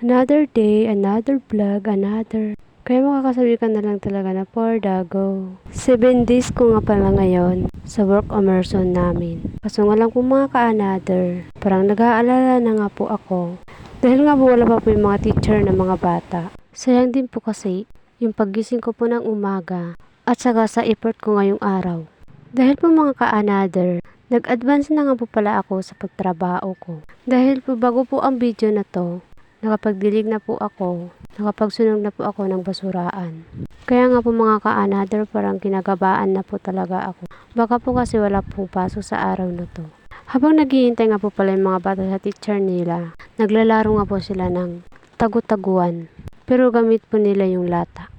Another day, another vlog, another. Kaya makakasabi ka na lang talaga na for the go. 7 days ko nga pala ngayon sa work immersion namin. Kaso nga lang po mga ka-another, parang nag-aalala na nga po ako. Dahil nga po wala pa po yung mga teacher na mga bata. Sayang din po kasi yung paggising ko po ng umaga at saka sa effort ko ngayong araw. Dahil po mga ka-another, nag-advance na nga po pala ako sa pagtrabaho ko. Dahil po bago po ang video na to, nakapagdilig na po ako, nakapagsunog na po ako ng basuraan. Kaya nga po mga ka-another, parang kinagabaan na po talaga ako. Baka po kasi wala pong pasok sa araw na to. Habang naghihintay nga po pala yung mga bata sa teacher nila, naglalaro nga po sila ng tagu-taguan. Pero gamit po nila yung lata.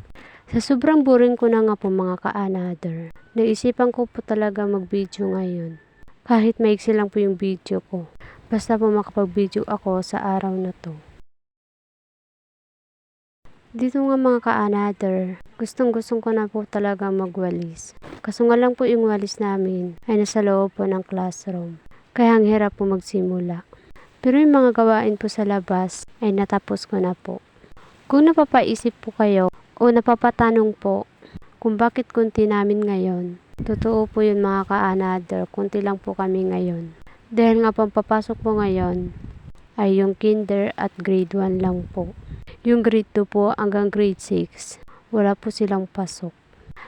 Sa sobrang boring ko na nga po mga ka-another, naisipan ko po talaga mag-video ngayon. Kahit maiksi lang po yung video ko. Basta po makapag-video ako sa araw na to. Dito nga mga ka-another, gustong-gustong ko na po talaga magwalis. Kaso nga lang po yung walis namin ay nasa loob po ng classroom. Kaya ang hirap po magsimula. Pero yung mga gawain po sa labas ay natapos ko na po. Kung napapaisip po kayo o napapatanong po kung bakit kunti namin ngayon, totoo po yun mga ka-another, kunti lang po kami ngayon. Dahil nga papasok po ngayon ay yung kinder at grade 1 lang po. Yung grade 2 po hanggang grade 6, wala po silang pasok.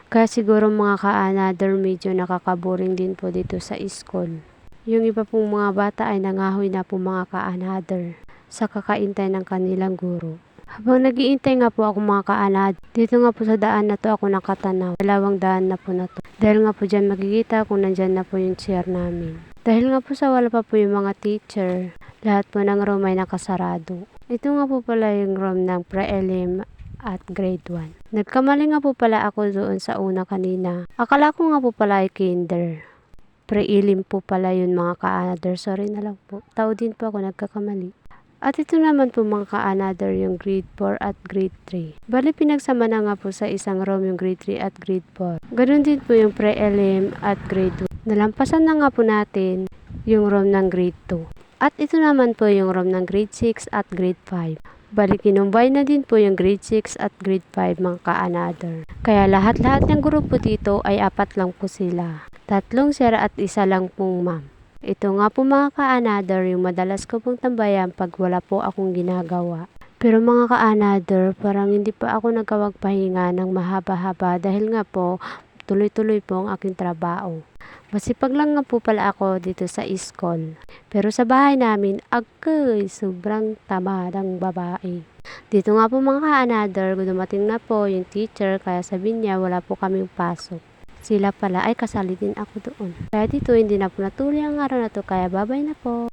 Kaya siguro mga ka-another medyo nakakaboring din po dito sa school. Yung iba pong mga bata ay nangahoy na po mga ka-another sa kakaintay ng kanilang guro. Habang nag-iintay nga po ako mga ka-another, dito nga po sa daan na to ako nakatanaw. Dalawang daan na po na to. Dahil nga po dyan makikita kung nandyan na po yung chair namin. Dahil nga po sa wala pa po yung mga teacher, lahat po ng room ay nakasarado. Ito nga po pala yung room ng pre-elim at grade 1. Nagkamali nga po pala ako doon sa una kanina. Akala ko nga po pala ay kinder. Pre-elim po pala yun mga ka-another. Sorry na lang po. Tao din po ako nagkakamali. At ito naman po mga ka-another yung grade 4 at grade 3. Bali pinagsama na nga po sa isang room yung grade 3 at grade 4. Ganun din po yung pre-elim at grade 2. Nalampasan na nga po natin yung room ng grade 2. At ito naman po yung room ng grade 6 at grade 5. Bali kinumbay na din po yung grade 6 at grade 5 mga ka-another. Kaya lahat-lahat ng grupo dito ay 4 lang po sila. 3 sir at 1 lang pong ma'am. Ito nga po mga ka-another yung madalas ko pong tambayan pag wala po akong ginagawa. Pero mga ka-another, parang hindi pa ako nagkawagpahinga ng mahaba-haba dahil nga po tuloy-tuloy po ang aking trabaho. Masipag lang nga po pala ako dito sa school. Pero sa bahay namin, agay, sobrang tamadang babae. Dito nga po mga ka-another, dumating na po yung teacher kaya sabi niya wala po kaming pasok. Sila pala ay kasali din ako doon. Kaya dito hindi na po natuloy ang araw na to kaya babay na po.